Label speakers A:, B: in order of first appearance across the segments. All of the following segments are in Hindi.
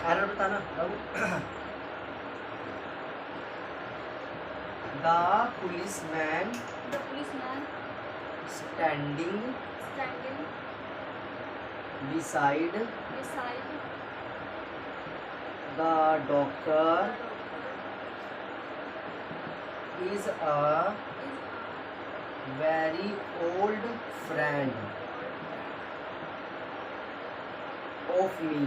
A: एरर बताना बाबू। The policeman
B: The policeman
A: standing
B: standing
A: beside
B: beside
A: the doctor
B: the
A: is a
B: doctor
A: very old friend of me।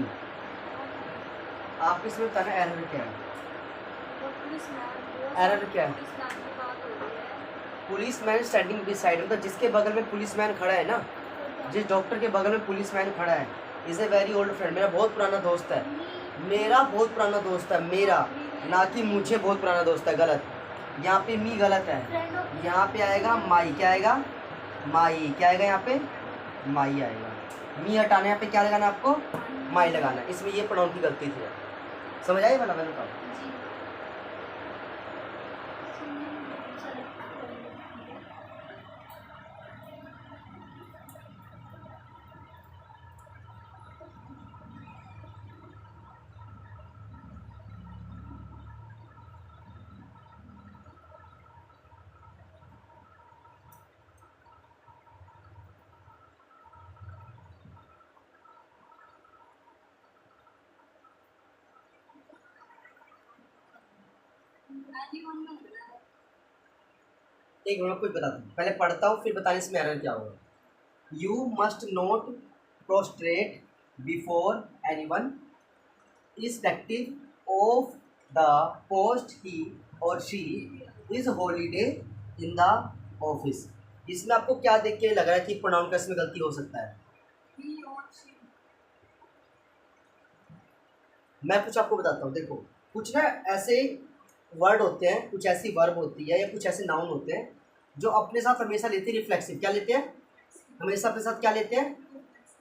A: आप इसमें बताना एरर क्या है।
B: the policeman
A: एरर क्या है?
B: policeman की बात हो रही है।
A: पुलिसमैन स्टैंडिंग बिसाइड, मतलब जिसके बगल में पुलिसमैन खड़ा है ना, जिस डॉक्टर के बगल में पुलिसमैन खड़ा है, is a very old friend, मेरा बहुत पुराना दोस्त है। मेरा बहुत पुराना दोस्त है, मेरा, ना कि मुझे बहुत पुराना दोस्त है। गलत, यहाँ पे मी गलत है। यहाँ पे आएगा माई, क्या आएगा? माई, क्या आएगा यहाँ पे? माई आएगा। मी हटाना, यहाँ पे क्या लगाना आपको? माई लगाना। इसमें ये प्रोनाउन की गलती थी। समझ आई वाला मैंने कहा? एक मिनट कुछ बताता हूँ, पहले पढ़ता हूँ फिर बताने इसमें एरर क्या होगा। You must not prostate before anyone irrespective of the post he or she is holiday in the office। इसमें आपको क्या देख के लग रहा है कि प्रोनाउन का इसमें गलती हो सकता है? मैं कुछ आपको बताता हूँ। देखो, कुछ ना ऐसे वर्ड होते हैं, कुछ ऐसी वर्ब होती है या कुछ ऐसे नाउन होते हैं जो अपने साथ हमेशा लेते हैं रिफ्लेक्सिव। क्या लेते हैं? हमेशा अपने साथ क्या लेते हैं?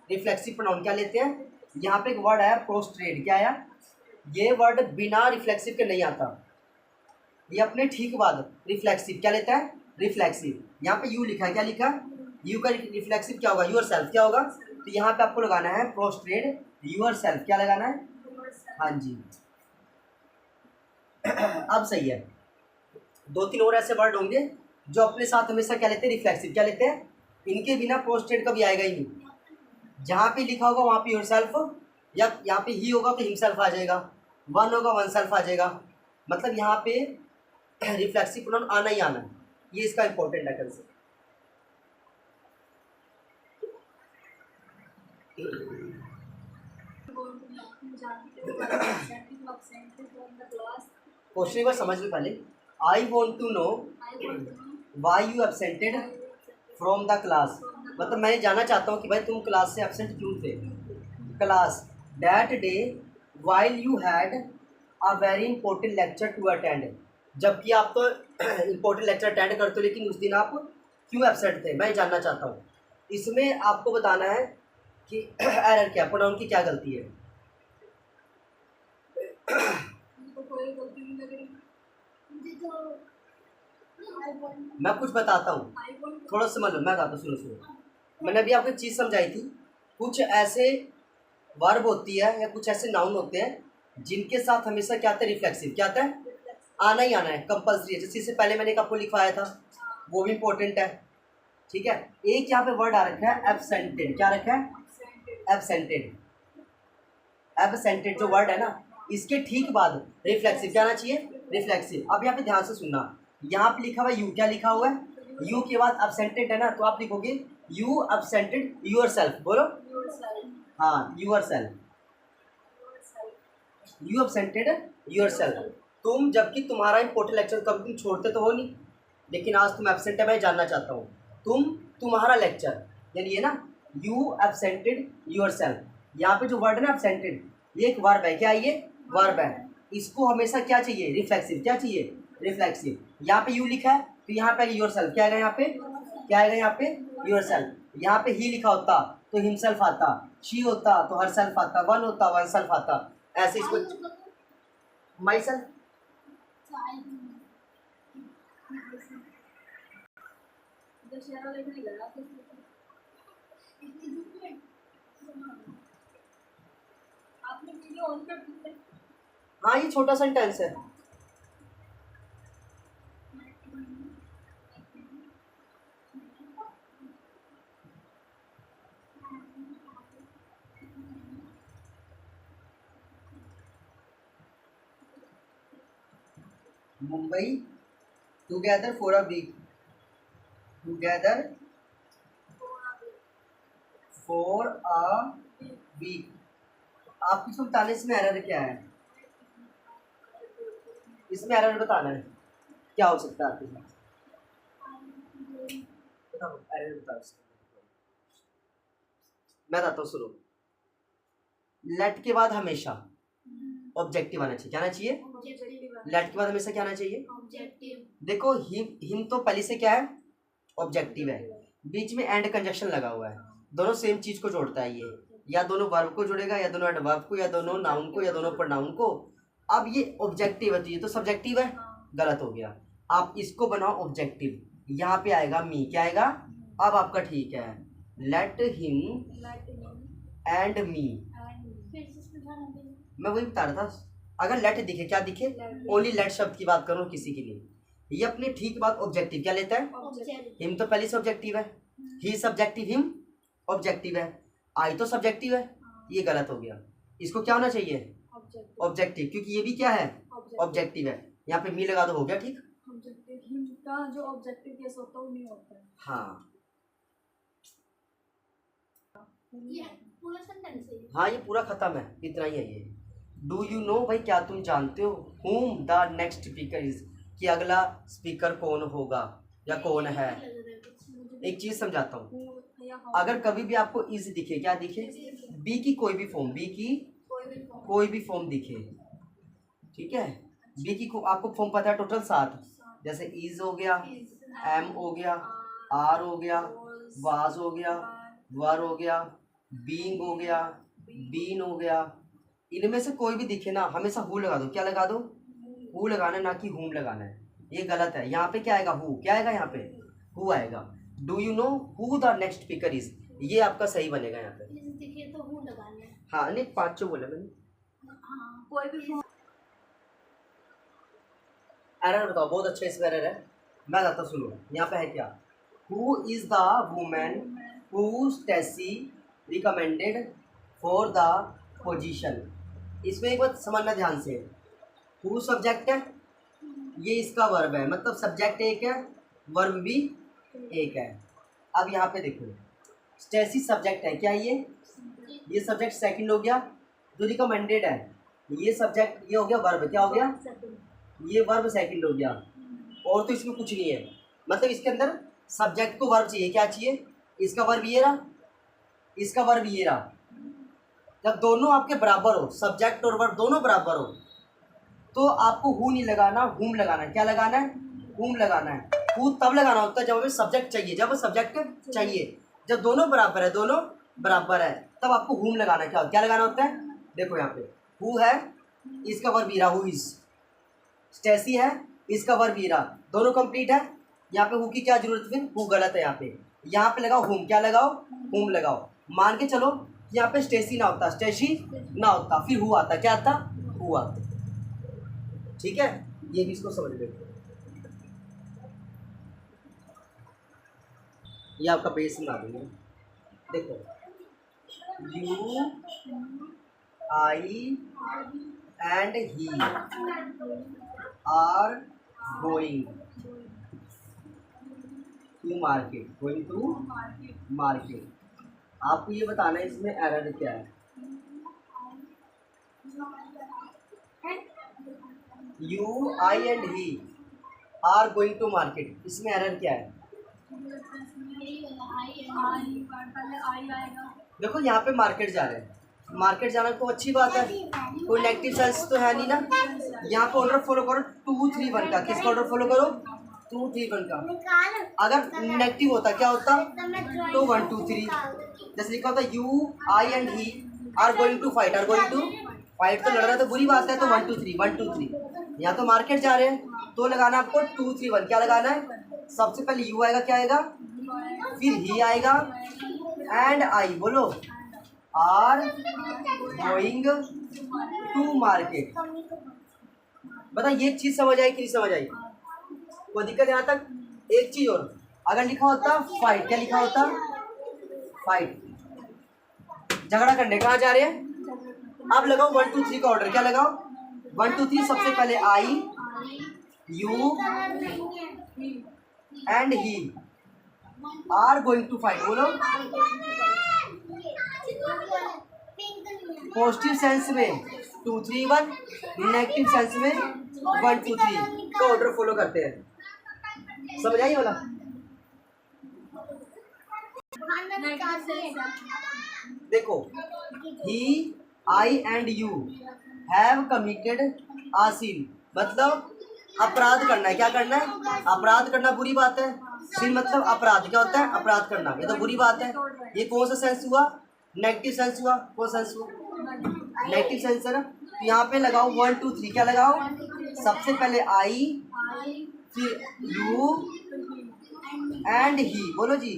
A: Reflexive pronoun. क्या लेते हैं? यहाँ पे एक वर्ड आया प्रोस्ट्रेट, क्या आया? ये वर्ड बिना रिफ्लेक्सिव के नहीं आता, ये अपने ठीक बाद रिफ्लेक्सिव क्या लेता है? रिफ्लेक्सिव। यहाँ पे यू लिखा है, क्या लिखा? यू का रिफ्लेक्सिव क्या होगा? Yourself. क्या होगा? तो यहाँ पे आपको लगाना है प्रोस्ट्रेट यूर सेल्फ। क्या लगाना है? हाँ जी। अब सही है। दो तीन और ऐसे वर्ड होंगे जो अपने साथ हमेशा क्या लेते हैं? रिफ्लेक्सिव। क्या लेते हैं? इनके बिना प्रोस्ट्रेट कभी आएगा ही नहीं। जहाँ पे लिखा होगा वहाँ पे योर सेल्फ, या यहाँ पे ही होगा तो हिमसेल्फ आ जाएगा, वन होगा वन सेल्फ आ जाएगा। मतलब यहाँ पे रिफ्लेक्सिव प्रोनाउन आना ही आना है, ये इसका इंपॉर्टेंट है कंसेप्ट। क्वेश्चन एक बार समझ लो पहले। I want to know why you absented from the class, मतलब मैं जानना चाहता हूँ कि भाई तुम क्लास से एबसेंट क्यों थे। Class that day while you had a very important lecture to attend, जबकि आप तो इम्पोर्टेंट लेक्चर अटेंड करते हो, लेकिन उस दिन आप क्यों एबसेंट थे, मैं जानना चाहता हूँ। इसमें आपको बताना है कि एरर क्या, प्रोनाउन की क्या गलती है। मैं कुछ बताता हूँ, थोड़ा समझ लो, मैं बताता हूँ, सुनो सुनो। मैंने अभी आपको चीज़ समझाई थी, कुछ ऐसे वर्ब होती है या कुछ ऐसे नाउन होते हैं जिनके साथ हमेशा क्या आता है? रिफ्लेक्सिव। क्या आता है? आना ही आना है, कंपल्सरी है। जैसे इससे पहले मैंने एक आपको लिखवाया था, वो भी इंपॉर्टेंट है। ठीक है, एक यहाँ पे वर्ड आ रखा है एब्सेंटेड। क्या रखा है? एब्सेंटेड। एब्सेंटेड जो वर्ड है ना, इसके ठीक बाद रिफ्लेक्सिव क्या आना चाहिए? रिफ्लेक्सिव। अब यहाँ पे ध्यान से सुनना, यहाँ पे लिखा हुआ यू, क्या लिखा हुआ है? यू के बाद एब्सेंटेड है ना, तो आप लिखोगे यू एब्सेंटेड यूर सेल्फ। बोलो हाँ, yourself. You absented yourself. तुम, जबकि तुम्हारा इंपॉर्टेंट लेक्चर कभी तुम छोड़ते तो हो नहीं, लेकिन आज तुम एब्सेंट है, मैं जानना चाहता हूँ। तुम्हारा लेक्चर, यानी ये ना, यू एब्सेंटेड यूर सेल्फ। यहाँ पे जो वर्ड है ना एब्सेंटेड, ये एक वर्ब है। क्या है ये? वर्ब है। इसको हमेशा क्या चाहिए? रिफ्लेक्सिव। क्या चाहिए? रिफ्लेक्सिव। यहाँ पे यू लिखा है तो यहाँ पे योर सेल्फ क्या आएगा? यहाँ पे क्या आएगा? यहाँ पे योर सेल्फ। यहाँ पे ही लिखा होता तो हिमसेल्फ आता, शी होता तो हर सेल्फ आता, वन होता वन सेल्फ आता। ऐसे इसको माई सेल्फ।
B: आपने वीडियो ऑन कर दी है।
A: हाँ ये छोटा सेंटेंस है। Mumbai together for a week, together for a week. आपको इसको बताने इसमें एरर क्या है, इसमें एरर बताना है क्या हो सकता है आपके साथ, बताओ एरर बताओ इसका। मैं बताता हूँ सुनो, लेट के बाद हमेशा ऑब्जेक्टिव आना चाहिए, क्या आना चाहिए, लेट के बाद हमेशा क्या आना चाहिए,
B: ऑब्जेक्टिव।
A: देखो हिम तो पहले से क्या है, ऑब्जेक्टिव है, बीच में एंड कंजक्शन लगा हुआ है, दोनों सेम चीज को जोड़ता है ये, या दोनों वर्ब को जोड़ेगा या दोनों एडवर्ब को या दोनों नाउन को या दोनों प्रोनाउन को। अब ये ऑब्जेक्टिव है तो ये तो सब्जेक्टिव है, गलत हो गया। आप इसको बनाओ ऑब्जेक्टिव, यहाँ पे आएगा मी, क्या आएगा, अब आपका ठीक है, लेट हिम एंड मी। मैं वही बता रहा था, अगर लेट दिखे क्या दिखे, ओनली लेट शब्द की बात करूँ किसी के लिए, ये अपने ठीक बात ऑब्जेक्टिव क्या लेता है, हिम तो पहले से ऑब्जेक्टिव है, ही सब्जेक्टिव हिम ऑब्जेक्टिव है, आई तो सब्जेक्टिव है, ये गलत हो गया। इसको क्या होना चाहिए, ऑब्जेक्टिव, क्योंकि ये भी क्या है, ऑब्जेक्टिव है। यहाँ पे मी लगा दो, हो गया ठीक।
B: ऑब्जेक्टिव हिम का जो ऑब्जेक्टिव केस होता है वो नहीं होता है।
A: हाँ
B: ये पूरा सेंटेंस है।
A: हाँ ये पूरा खत्म है, इतना ही है ये। डू यू नो, भाई क्या तुम जानते हो, whom the next speaker is, कि अगला स्पीकर कौन होगा या कौन है। एक चीज समझाता हूँ, अगर कभी भी आपको इज दिखे, क्या दिखे, बी की कोई भी फॉर्म, बी की कोई भी फॉर्म दिखे, ठीक है, बी की आपको फॉर्म पता है टोटल 7, जैसे इज हो गया, एम हो गया, आर हो गया, वाज हो गया, वर हो गया, बीइंग हो गया, बीन हो गया, इनमें से कोई भी दिखे ना हमेशा हु लगा दो, क्या लगा दो, हु लगाना है, ना कि हुम लगाना है, ये गलत है। यहाँ पे क्या आएगा, हु, क्या आएगा यहाँ पे, हु आएगा। Do you know who the next speaker is, ये आपका सही बनेगा यहाँ पे।
B: दिखे तो हु लगाना है।
A: हाँ नहीं 5 बोला मैंने।
B: हाँ कोई भी
A: एरर बताओ, बहुत अच्छा इसमें एरर है, मैं बताता हूँ सुनो। यहाँ पे है क्या, who is the women who Stacy recommended for the position. इसमें एक बात समझना ध्यान से, हु सब्जेक्ट है, ये इसका वर्ब है, मतलब सब्जेक्ट एक है, वर्ब भी एक है। अब यहाँ पे देखो, स्टेसी सब्जेक्ट है, क्या ये सब्जेक्ट सेकंड हो गया, जो रिकमेंडेड है ये सब्जेक्ट, ये हो गया वर्ब, क्या हो गया, ये वर्ब सेकंड हो गया, और तो इसमें कुछ नहीं है, मतलब इसके अंदर सब्जेक्ट को वर्ब चाहिए, क्या चाहिए, इसका वर्ब ये रहा, इसका वर्ब ये रहा। जब दोनों आपके बराबर हो, सब्जेक्ट और वर्ब दोनों बराबर हो, तो आपको हु नहीं लगाना, हुम लगाना है, क्या लगाना है, हुम लगाना है। हु तब लगाना होता है जब हमें सब्जेक्ट चाहिए, जब सब्जेक्ट चाहिए, जब दोनों बराबर है, दोनों बराबर है, तब आपको हुम लगाना है, क्या लगाना होता है। देखो यहाँ पे हु है, इसका वर्ब ये रहा, हु इज, स्टेसी है, इसका वर्ब ये रहा, दोनों कंप्लीट है। यहाँ पे हु की क्या जरूरत, फिर हु गलत है, यहाँ पे लगाओ हुम, क्या लगाओ, हुम लगाओ। मान के चलो यहाँ पे स्टेसी ना होता, स्टेसी ना होता, फिर हु आता, क्या आता, हु आता, ठीक है, ये भी इसको समझ लो। ये आपका बेस बना दूंगा, देखो you I and he are going to market, going to market. आपको ये बताना है इसमें एरर क्या है। You I and he are going to market, इसमें एरर क्या है। देखो यहाँ पे मार्केट जा रहे हैं, मार्केट जाना तो अच्छी बात है, कोई नेगेटिव सेंस तो है नहीं ना। यहाँ पे ऑर्डर फॉलो करो 2 3 1 का, किसका ऑर्डर फॉलो करो, 2 3 1 का। अगर नेगेटिव होता क्या होता, तो 1 2 3, जैसे लिखा होता you I and he are going to fight, are going to fight, तो लड़ रहा है तो बुरी बात है, तो 1 2 3 1 2 3। यहाँ तो मार्केट जा रहे हैं तो लगाना आपको 2 3 1, क्या लगाना है, सबसे पहले यू आएगा, क्या आएगा, फिर ही आएगा एंड आई, बोलो आर गोइंग टू मार्केट। बता ये चीज समझ आई कि नहीं समझ आई? कोई दिक्कत यहाँ तक? एक चीज और, अगर लिखा होता फाइट, क्या लिखा होता? फाइट, झगड़ा करने। कहाँ जा रहे हैं? अब लगाओ 1 2 3 का ऑर्डर। क्या लगाओ? 1 2 3। सबसे पहले I, you and he are going to fight. बोलो। पॉजिटिव सेंस में 2 3 1, नेगेटिव सेंस में 1 2 3 का ऑर्डर फॉलो करते हैं। समझ आई वाला? देखो, he I and you have committed a sin, मतलब अपराध करना है। क्या करना है? अपराध करना बुरी बात है। सीन मतलब अपराध। क्या होता है? अपराध करना। ये तो बुरी बात है। ये कौन सा सेंस हुआ? नेगेटिव सेंस हुआ। कौन सेंस हुआ? नेगेटिव सेंस है ना। तो यहाँ पे लगाओ 1 2 3। क्या लगाओ? सबसे पहले आई, फिर यू एंड ही। बोलो जी।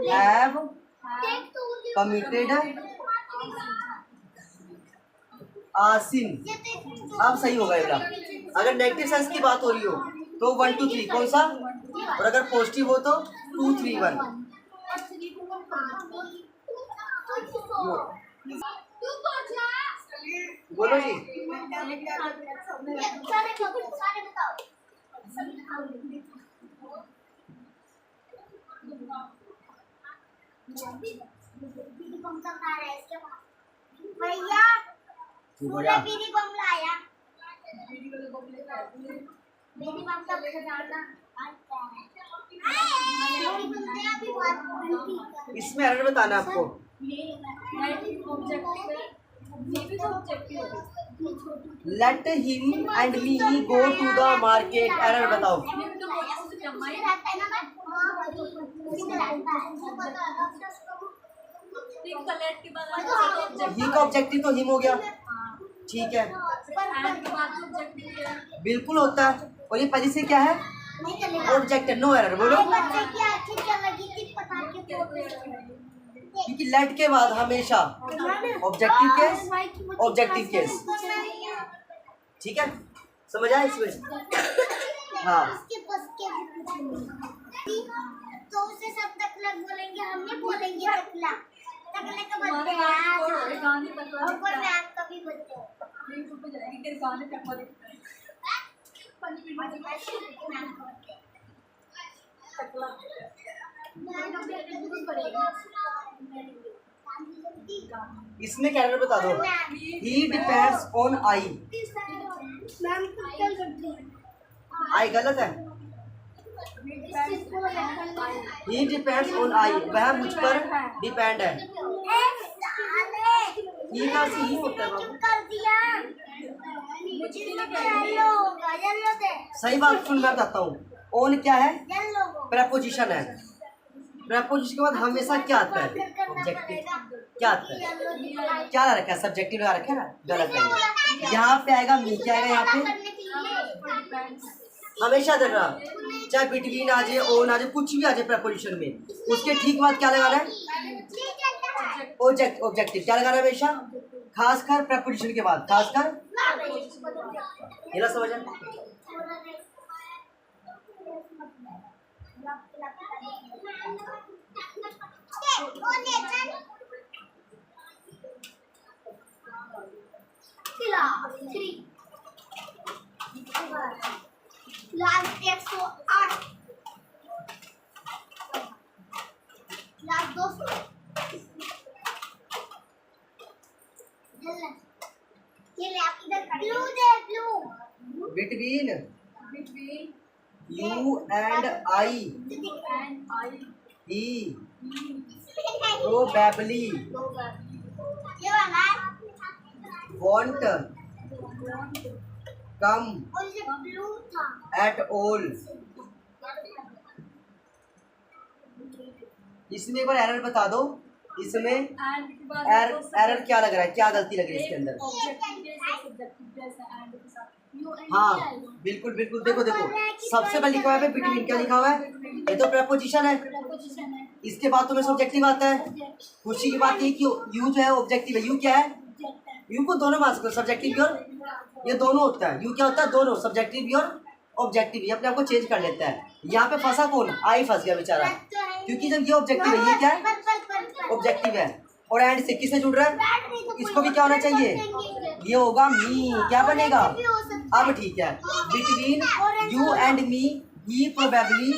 A: हैव कमिटेड अ सिन। अब सही होगा ये वाला। अगर नेगेटिव सेंस की बात हो रही हो तो 1 2 3 कौन सा, और अगर पॉजिटिव हो तो 2 3 1। बोलो जी।
C: भैया पूरा बीड़ी बम लाया। बीड़ी बम का खजाना
A: इसमें एरर बताना है आपको। Let him and me go to the market. Error बताओ। ही का ऑब्जेक्टिव तो हिम हो गया, ठीक है, बिल्कुल होता है। और ये पहले से क्या है? ऑब्जेक्ट है। No error. बोलो। क्योंकि लेट के बाद हमेशा ऑब्जेक्टिव केस, ऑब्जेक्टिव केस। ठीक है, समझ आया इसमें? हाँ।
C: तो उसे सब तकला बोलेंगे, हम नहीं बोलेंगे तकला। तकले का बच्चे हैं, ऊपर में आप कभी बच्चे हो।
A: इसमें क्या एरर बता दो। ही डिपेंड्स ऑन आई। आई गलत है। ही डिपेंड्स ऑन आई, वह मुझ पर डिपेंड है। ही का से ही होता है बाबू। सही बात सुन, मैं बताता हूँ। ऑन क्या है? प्रेपोजिशन है। प्रेपोजिशन के बाद हमेशा क्या आता है? ऑब्जेक्टिव। क्या आता है? क्या ला रखा है? सब्जेक्टिव लगा रखा है ना, गलत है। यहाँ पे आएगा मी। क्या आएगा यहाँ पे? हमेशा देखना, चाहे बिटवीन आ जाए, ऑन आ जाए, कुछ भी आ जाए प्रेपोजिशन में, उसके ठीक बाद क्या लगाना है? ऑब्जेक्टिव। क्या लगाना है हमेशा? खासकर प्रेपोजिशन के बाद, खासकर। ये ना समझ आए?
C: Last 108, last 200। ये ले आप इधर blue they, blue.
A: Between you and I he probably
C: ये वाला
A: वॉन्ट कम
C: और ये ब्लू था।
A: At all. इसमें एक बार एरर बता दो। इसमें एरर क्या लग रहा है? क्या गलती लग रही है इसके अंदर? हाँ बिल्कुल बिल्कुल। देखो देखो, सबसे पहले लिखा हुआ है बिटवीन। क्या लिखा हुआ है? ये तो प्रेपोजिशन है। इसके बाद तुम्हें सब्जेक्टिव आता है। खुशी की बात ये कि यू जो है ऑब्जेक्टिव है। यू क्या है? यू को दोनों मान सकते हो, सब्जेक्टिव भी और ये दोनों होता है। यू क्या होता है? दोनों, सब्जेक्टिव भी और ऑब्जेक्टिव। ये अपने आप को चेंज कर लेता है। यहाँ पे फंसा कौन? आई फंस गया बेचारा, क्योंकि जब ये ऑब्जेक्टिव है, ये क्या है? ऑब्जेक्टिव है। और एंड से किससे जुड़ रहा है? इसको भी क्या होना चाहिए? ये होगा मी। क्या बनेगा? अब ठीक है, between you and me he probably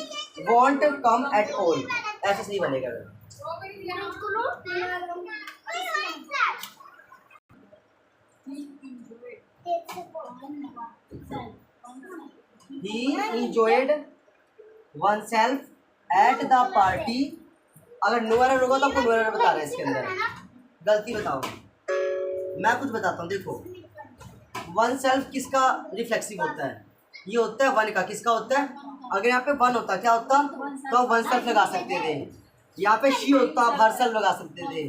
A: want come at all. ऐसे सही बनेगा। He enjoyed oneself at the party। अगर नो एरर होगा तो आपको नो एरर बता रहे हैं इसके अंदर। गलती बताओ, मैं कुछ बताता हूँ। देखो, वन सेल्फ किसका रिफ्लेक्सिव होता है? ये होता है वन का। किसका होता है? अगर यहाँ पे वन होता क्या होता? तो आप वन सेल्फ लगा सकते थे। यहाँ पे शी होता आप हर सेल्फ लगा सकते थे।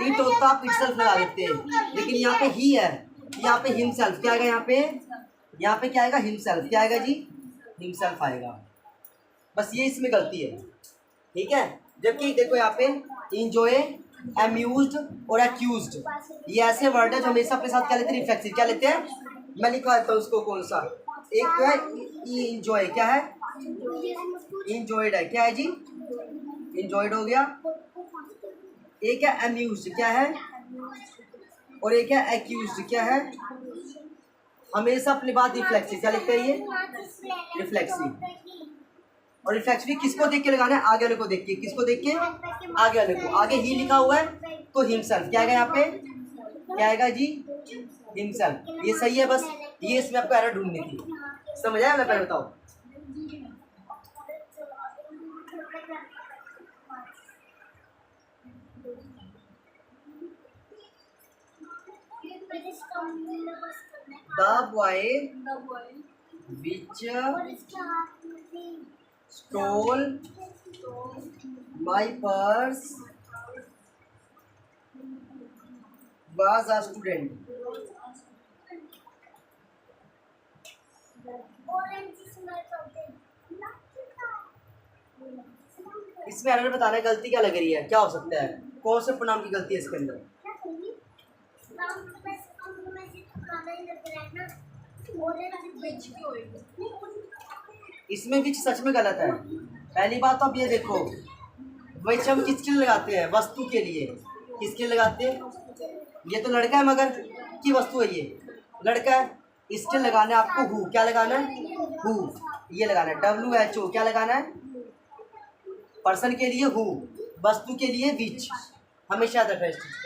A: इट होता आप इट सेल्फ लगा देते। लेकिन यहाँ पे ही है, यहाँ पे हिम सेल्फ क्या आएगा? यहाँ पे क्या आएगा? Him self. क्या आएगा जी? हिम सेल्फ आएगा। बस ये इसमें गलती है, ठीक है। जबकि देखो यहाँ पे इंजॉय, अम्यूज्ड और एक्यूज्ड, ये ऐसे वर्ड है जो हमेशा अपने साथ क्या लेते हैं? रिफ्लेक्सिव। क्या लेते हैं? मैं लिखवा देता हूँ उसको। कौन सा? एक तो है इंजॉय। क्या है? इंजॉयड है। क्या है जी? इंजॉयड हो गया। एक है अम्यूज्ड। क्या है? और एक है एक्यूज्ड। क्या है? हमेशा अपनी बात रिफ्लेक्सिव। क्या लिखते हैं? ये रिफ्लेक्सिव। और रिफ्लेक्सिव किसको देख के लगाना है? आगे वाले को देख के। किसको देख के? आगे वाले को। आगे ही लिखा हुआ है तो हिमसेल्फ। क्या आएगा यहाँ पे? क्या आएगा जी? हिमसेल्फ। ये सही है। बस ये इसमें आपको एरर ढूंढनी थी। समझ आया? पहले बताओ। The boy which stole my purse was a student। इसमें एरर बताना है। गलती क्या लग रही है? क्या हो सकता है? कौन से प्रोनाउन की गलती है इसके अंदर? इसमें विच सच में गलत है। पहली बात तो आप ये देखो, विच हम किसके लिए लगाते हैं? वस्तु के लिए। किसके लिए लगाते हैं? ये तो लड़का है मगर की वस्तु है। ये लड़का है, इसके लगाना है आपको हु। क्या लगाना है? हु। ये लगाना है WHO। क्या लगाना है? पर्सन के लिए हु, वस्तु के लिए विच। हमेशा याद रखना है।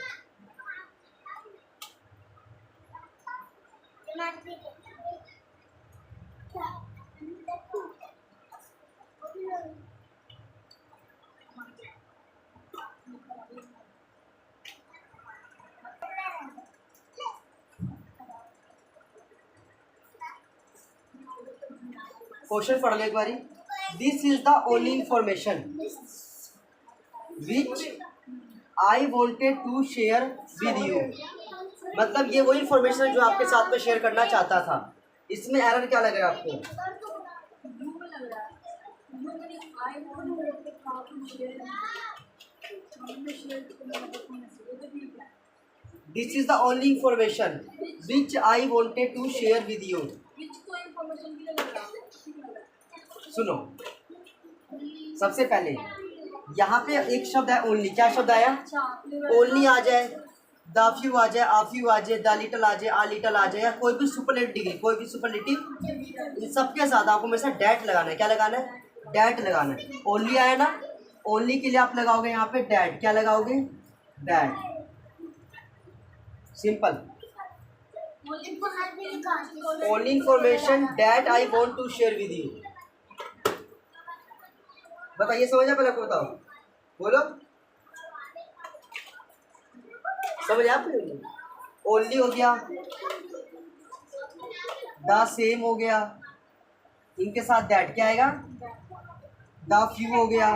A: क्वेश्चन पढ़ लो एक बारी। This is the only information which I wanted to share with you. मतलब ये वही इंफॉर्मेशन जो आपके साथ में शेयर करना चाहता था। इसमें एरर क्या लग रहा है आपको? This is the only information which I wanted to share with you. सुनो, सबसे पहले यहाँ पे एक शब्द है ओनली। क्या शब्द आया? ओनली आ जाए, द फ्यू आ जाए, आ फ्यू आ जाए, द लिटल आ जाए, आ लिटल आ जाए, या कोई भी सुपरलेटिव डिग्री, कोई भी सुपरलेटिव, इन सबके साथ आपको मेरे साथ डैट लगाना है। क्या लगाना है? डैट लगाना है। ओनली आया ना, ओनली के लिए आप लगाओगे यहाँ पे डैट। क्या लगाओगे? That. Simple. Only information that I want to share with you. बताइए, समझ आया? पहले आपको बताओ, बोलो, समझ आप? ओनली हो गया, द सेम हो गया, इनके साथ दैट क्या आएगा? द फ्यू हो गया,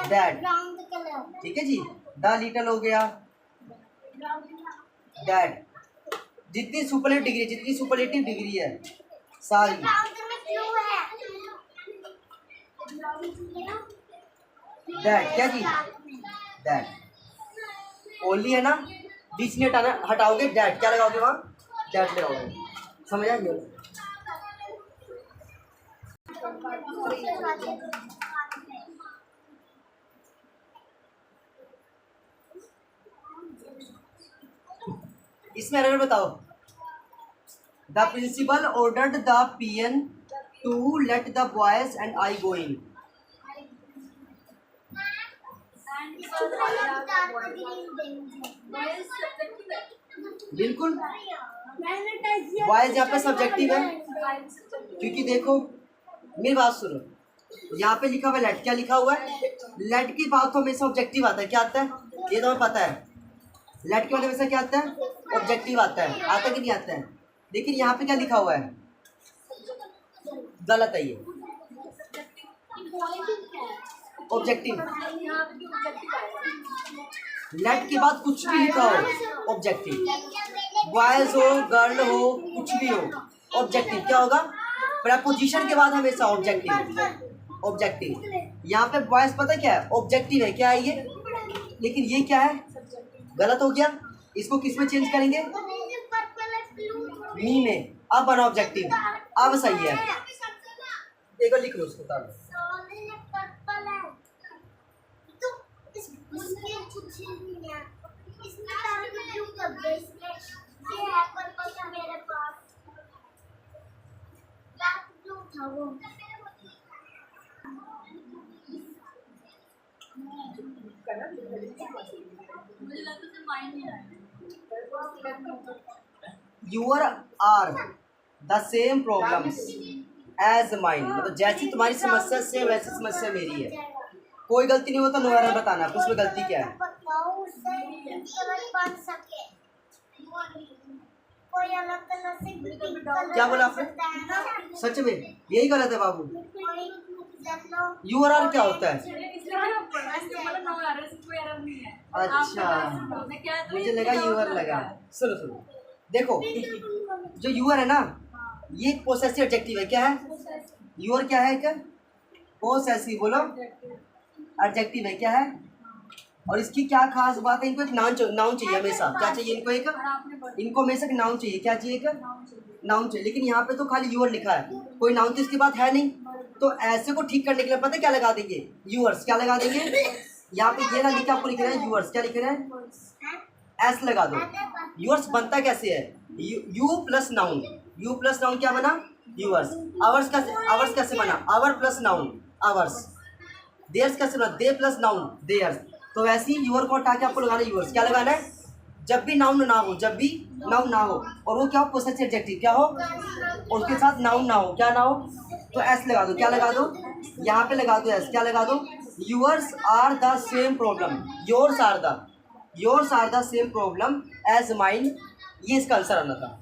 A: दैट। ठीक है जी। द लिटल हो गया, दैट। जितनी सुपरलेटिव डिग्री है सारी। दैट क्या जी, दैट ओनली है ना, बीच में हटाना, हटाओगे दैट, क्या लगाओगे वहाँ, दैट लगाओगे, समझ आ गया। इसमें एरर बताओ। The principal ordered the peon to let the boys and I go in. बिल्कुल, बॉयज यहाँ पे सब्जेक्टिव है, क्योंकि देखो मेरी बात सुनो, यहाँ पे लिखा हुआ है लेट, क्या लिखा हुआ है, लेट की बात तो हमेशा ऑब्जेक्टिव आता है, क्या आता है, ये तो हमें पता है, लेट के बाद हमेशा क्या आता है, ऑब्जेक्टिव आता है, आता कि नहीं आता है। लेकिन यहाँ पे क्या लिखा हुआ है, गलत है ये, ऑब्जेक्टिव, लेट के बाद कुछ भी लिखा हो ऑब्जेक्टिव, बॉयज हो गर्ल हो कुछ भी हो ऑब्जेक्टिव, क्या होगा, प्रपोजिशन के बाद हमेशा ऑब्जेक्टिव, ऑब्जेक्टिव। यहाँ पे बॉयज पता क्या है, ऑब्जेक्टिव है, क्या है ये, लेकिन ये क्या है, गलत हो गया, इसको किस में चेंज करेंगे, मी में, अब बना ऑब्जेक्टिव, अब सही है, देखो लिख लो उसको ताड़। Your are the same problems as mine, मतलब जैसी तुम्हारी समस्या सेम वैसी समस्या मेरी है, कोई गलती नहीं हो तो नो एरर बताना है, उसमें गलती क्या है, क्या बोला आपने, सच में यही गलत है बाबू, यूर आर क्या होता है, अच्छा मुझे लगा यूर लगा, सुनो सुनो देखो, जो यूर है ना ये पोसेसिव एडजेक्टिव है, क्या है, यूर क्या है, क्या पोसेसिव, बोलो एडजेक्टिव है, क्या है, और इसकी क्या खास बात है, इनको एक नाउन चाहिए हमेशा, क्या चाहिए इनको, इनको हमेशा एक नाउन चाहिए, क्या चाहिए, नाउन चाहिए, लेकिन यहाँ पे तो खाली यूर लिखा है, कोई नाउन तो इसके बाद है नहीं, तो ऐसे को ठीक करने के लिए पता है क्या लगा देंगे, यूअर्स, क्या लगा देंगे, यहाँ पे ये ना लिखा, आपको लिख रहे हैं यूअर्स, क्या लिख रहे हैं, एस लगा दो। यूअर्स बनता कैसे है, you plus noun, you plus noun क्या बना, यूअर्स। आवर्स कैसे बना, our plus noun ours. Theirs कैसे बना, दे प्लस नाउन देयर्स। तो वैसे ही यूअर को हटा के आपको लगाना यूअर्स, क्या लगाना है, जब भी नाउन ना हो, जब भी नाउन ना हो, और वो क्या हो, पोसेसिव एडजेक्टिव क्या हो, और उसके साथ नाउन ना हो, क्या ना हो, तो एस लगा दो, क्या लगा दो, यहाँ पे लगा दो एस, क्या लगा दो, yours are the same problem, yours are the same problem as mine, ये इसका आंसर आना था।